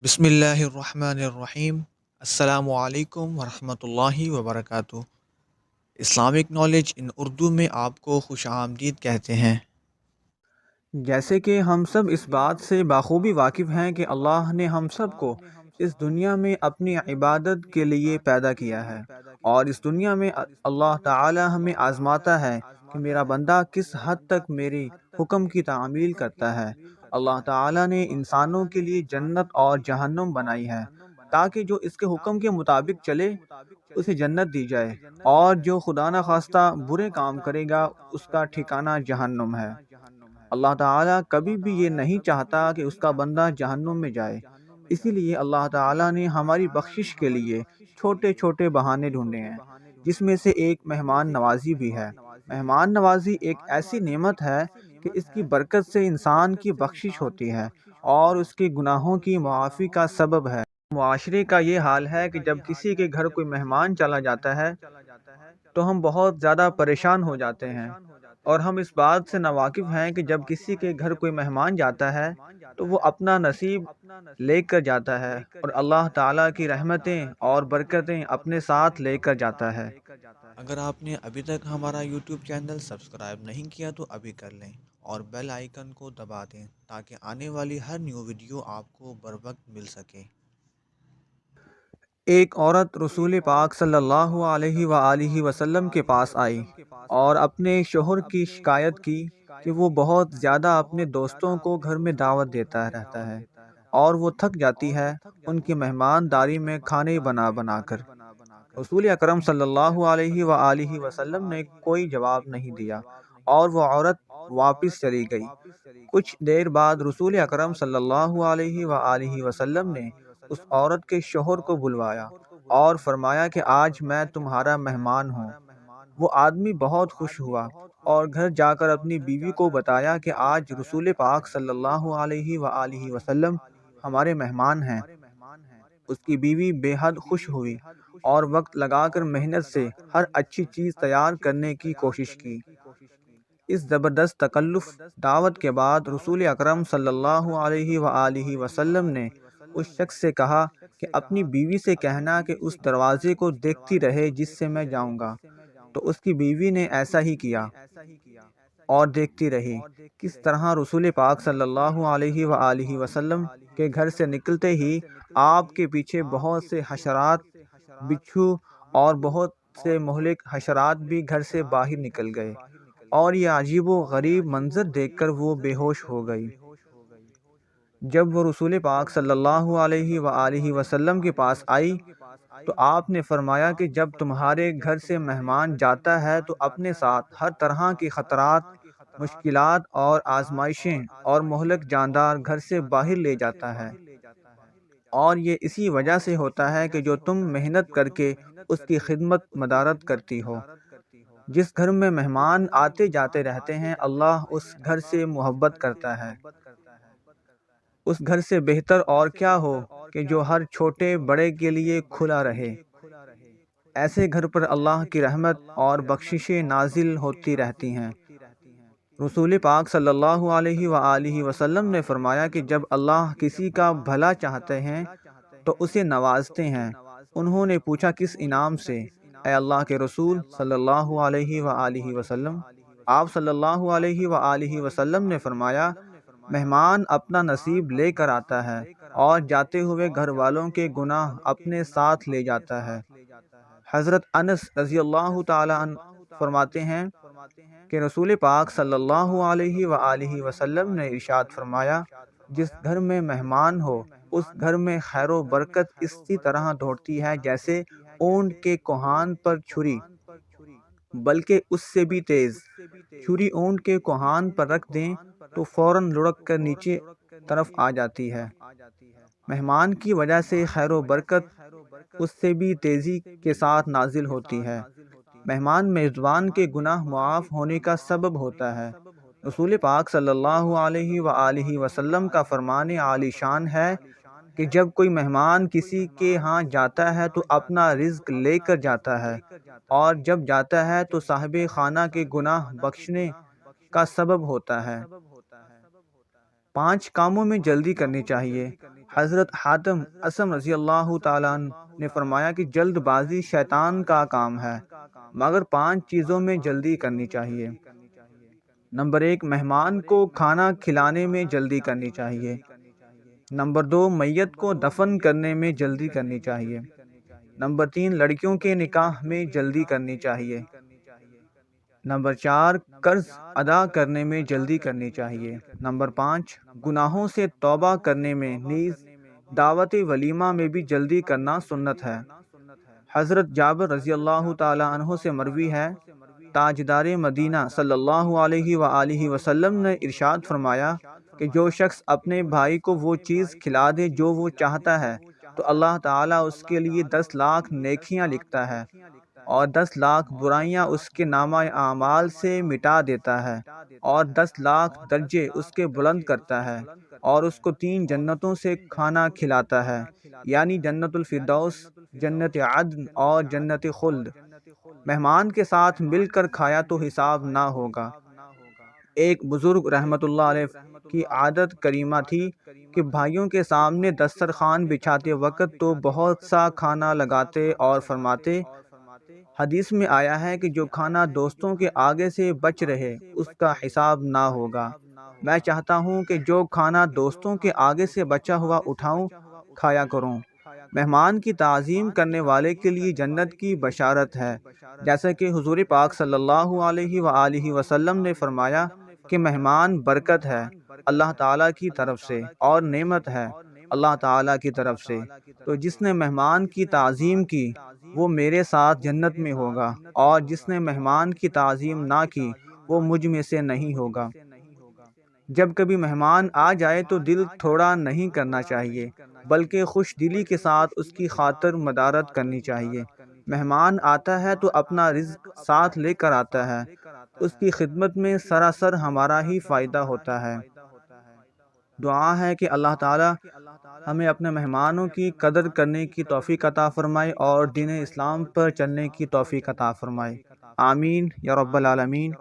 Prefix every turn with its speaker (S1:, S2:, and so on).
S1: بسم اللہ الرحمن الرحیم۔ السلام علیکم ورحمۃ اللہ وبرکاتہ۔ اسلامک نالج ان اردو میں آپ کو خوش آمدید کہتے ہیں۔ جیسے کہ ہم سب اس بات سے بخوبی واقف ہیں کہ اللہ نے ہم سب کو اس دنیا میں اپنی عبادت کے لیے پیدا کیا ہے، اور اس دنیا میں اللہ تعالی ہمیں آزماتا ہے کہ میرا بندہ کس حد تک میری حکم کی تعمیل کرتا ہے۔ اللہ تعالی نے انسانوں کے لیے جنت اور جہنم بنائی ہے تاکہ جو اس کے حکم کے مطابق چلے اسے جنت دی جائے، اور جو خدا نخواستہ برے کام کرے گا اس کا ٹھکانہ جہنم ہے۔ اللہ تعالیٰ کبھی بھی یہ نہیں چاہتا کہ اس کا بندہ جہنم میں جائے، اسی لیے اللہ تعالیٰ نے ہماری بخشش کے لیے چھوٹے چھوٹے بہانے ڈھونڈے ہیں، جس میں سے ایک مہمان نوازی بھی ہے۔ مہمان نوازی ایک ایسی نعمت ہے کہ اس کی برکت سے انسان کی بخشش ہوتی ہے اور اس کے گناہوں کی معافی کا سبب ہے۔ معاشرے کا یہ حال ہے کہ جب کسی کے گھر کوئی مہمان چلا جاتا ہے تو ہم بہت زیادہ پریشان ہو جاتے ہیں، اور ہم اس بات سے ناواقف ہیں کہ جب کسی کے گھر کوئی مہمان جاتا ہے تو وہ اپنا نصیب لے کر جاتا ہے، اور اللہ تعالیٰ کی رحمتیں اور برکتیں اپنے ساتھ لے کر جاتا ہے۔ اگر آپ نے ابھی تک ہمارا یوٹیوب چینل سبسکرائب نہیں کیا تو ابھی کر لیں اور بیل آئیکن کو دبا دیں تاکہ آنے والی ہر نیو ویڈیو آپ کو بروقت مل سکے۔ ایک عورت رسول پاک صلی اللہ علیہ وآلہ وسلم کے پاس آئی اور اپنے شوہر کی شکایت کی کہ وہ بہت زیادہ اپنے دوستوں کو گھر میں دعوت دیتا رہتا ہے اور وہ تھک جاتی ہے ان کی مہمانداری میں کھانے بنا بنا کر۔ رسول اکرم صلی اللہ علیہ وآلہ وسلم نے کوئی جواب نہیں دیا اور وہ عورت واپس چلی گئی۔ کچھ دیر بعد رسول اکرم صلی اللہ علیہ وآلہ وسلم نے اس عورت کے شوہر کو بلوایا اور فرمایا کہ آج میں تمہارا مہمان ہوں۔ وہ آدمی بہت خوش ہوا اور گھر جا کر اپنی بیوی کو بتایا کہ آج رسول پاک صلی اللہ علیہ وآلہ وسلم ہمارے مہمان ہیں۔ اس کی بیوی بے حد خوش ہوئی اور وقت لگا کر محنت سے ہر اچھی چیز تیار کرنے کی کوشش کی۔ اس زبردست تکلف دعوت کے بعد رسول اکرم صلی اللہ علیہ وآلہ وسلم نے اس شخص سے کہا کہ اپنی بیوی سے کہنا کہ اس دروازے کو دیکھتی رہے جس سے میں جاؤں گا۔ تو اس کی بیوی نے ایسا ہی کیا اور دیکھتی رہی۔ کس طرح رسول پاک صلی اللہ علیہ وآلہ وسلم کے گھر سے نکلتے ہی آپ کے پیچھے بہت سے حشرات، بچھو اور بہت سے مہلک حشرات بھی گھر سے باہر نکل گئے، اور یہ عجیب و غریب منظر دیکھ کر وہ بے ہوش ہو گئی۔ جب وہ رسول پاک صلی اللہ علیہ وآلہ وسلم کے پاس آئی تو آپ نے فرمایا کہ جب تمہارے گھر سے مہمان جاتا ہے تو اپنے ساتھ ہر طرح کے خطرات، مشکلات اور آزمائشیں اور مہلک جاندار گھر سے باہر لے جاتا ہے، اور یہ اسی وجہ سے ہوتا ہے کہ جو تم محنت کر کے اس کی خدمت مدارت کرتی ہو۔ جس گھر میں مہمان آتے جاتے رہتے ہیں اللہ اس گھر سے محبت کرتا ہے۔ اس گھر سے بہتر اور کیا ہو کہ جو ہر چھوٹے بڑے کے لیے کھلا رہے۔ ایسے گھر پر اللہ کی رحمت اور بخششیں نازل ہوتی رہتی ہیں۔ رسول پاک صلی اللہ علیہ وآلہ وسلم نے فرمایا کہ جب اللہ کسی کا بھلا چاہتے ہیں تو اسے نوازتے ہیں۔ انہوں نے پوچھا کس انعام سے؟ اے اللہ کے رسول صلی اللہ علیہ وآلہ وسلم، آپ صلی اللہ علیہ وآلہ وسلم نے فرمایا مہمان اپنا نصیب لے کر آتا ہے اور جاتے ہوئے گھر والوں کے گناہ اپنے ساتھ لے جاتا ہے۔ حضرت انس رضی اللہ تعالی عنہ فرماتے ہیں کہ رسول پاک صلی اللہ علیہ وآلہ وسلم نے ارشاد فرمایا جس گھر میں مہمان ہو اس گھر میں خیر و برکت اسی طرح دوڑتی ہے جیسے اونٹ کے کوہان پر چھری، بلکہ اس سے بھی تیز۔ چھری اونٹ کے کوہان پر رکھ دیں تو فوراً لڑک کر نیچے طرف آ جاتی ہے۔ مہمان کی وجہ سے خیر و برکت اس سے بھی تیزی کے ساتھ نازل ہوتی ہے۔ مہمان میزبان کے گناہ معاف ہونے کا سبب ہوتا ہے۔ رسول پاک صلی اللہ علیہ وآلہ وسلم کا فرمان عالی شان ہے کہ جب کوئی مہمان کسی کے ہاں جاتا ہے تو اپنا رزق لے کر جاتا ہے، اور جب جاتا ہے تو صاحب خانہ کے گناہ بخشنے کا سبب ہوتا ہے۔ 5 کاموں میں جلدی کرنی چاہیے۔ حضرت حاتم اسم رضی اللہ تعالیٰ عنہ نے فرمایا کہ جلد بازی شیطان کا کام ہے، مگر 5 چیزوں میں جلدی کرنی چاہیے۔ نمبر 1، مہمان کو کھانا کھلانے میں جلدی کرنی چاہیے۔ نمبر 2، میت کو دفن کرنے میں جلدی کرنی چاہیے۔ نمبر 3، لڑکیوں کے نکاح میں جلدی کرنی چاہیے۔ نمبر 4، قرض ادا کرنے میں جلدی کرنی چاہیے۔ نمبر 5، گناہوں سے توبہ کرنے میں، نیز دعوت ولیمہ میں بھی جلدی کرنا سنت ہے۔ حضرت جابر رضی اللہ تعالی عنہ سے مروی ہے، تاجدار مدینہ صلی اللہ علیہ وآلہ وسلم نے ارشاد فرمایا کہ جو شخص اپنے بھائی کو وہ چیز کھلا دے جو وہ چاہتا ہے تو اللہ تعالیٰ اس کے لیے 10 لاکھ نیکیاں لکھتا ہے اور 10 لاکھ برائیاں اس کے نامہ اعمال سے مٹا دیتا ہے اور 10 لاکھ درجے اس کے بلند کرتا ہے اور اس کو 3 جنتوں سے کھانا کھلاتا ہے، یعنی جنت الفردوس، جنت عدن اور جنت خلد۔ مہمان کے ساتھ مل کر کھایا تو حساب نہ ہوگا۔ ایک بزرگ رحمت اللہ علیہ کی عادت کریمہ تھی کہ بھائیوں کے سامنے دسترخوان بچھاتے وقت تو بہت سا کھانا لگاتے اور فرماتے، حدیث میں آیا ہے کہ جو کھانا دوستوں کے آگے سے بچ رہے اس کا حساب نہ ہوگا۔ میں چاہتا ہوں کہ جو کھانا دوستوں کے آگے سے بچا ہوا اٹھاؤں، کھایا کروں۔ مہمان کی تعظیم کرنے والے کے لیے جنت کی بشارت ہے، جیسا کہ حضور پاک صلی اللہ علیہ وآلہ وسلم نے فرمایا کہ مہمان برکت ہے اللہ تعالیٰ کی طرف سے اور نعمت ہے اللہ تعالیٰ کی طرف سے، تو جس نے مہمان کی تعظیم کی وہ میرے ساتھ جنت میں ہوگا، اور جس نے مہمان کی تعظیم نہ کی وہ مجھ میں سے نہیں ہوگا۔ جب کبھی مہمان آ جائے تو دل تھوڑا نہیں کرنا چاہیے، بلکہ خوش دلی کے ساتھ اس کی خاطر مدارت کرنی چاہیے۔ مہمان آتا ہے تو اپنا رزق ساتھ لے کر آتا ہے، اس کی خدمت میں سراسر ہمارا ہی فائدہ ہوتا ہے۔ دعا ہے کہ اللہ تعالی ہمیں اپنے مہمانوں کی قدر کرنے کی توفیق عطا فرمائے اور دین اسلام پر چلنے کی توفیق عطا فرمائے۔ آمین یا رب العالمین۔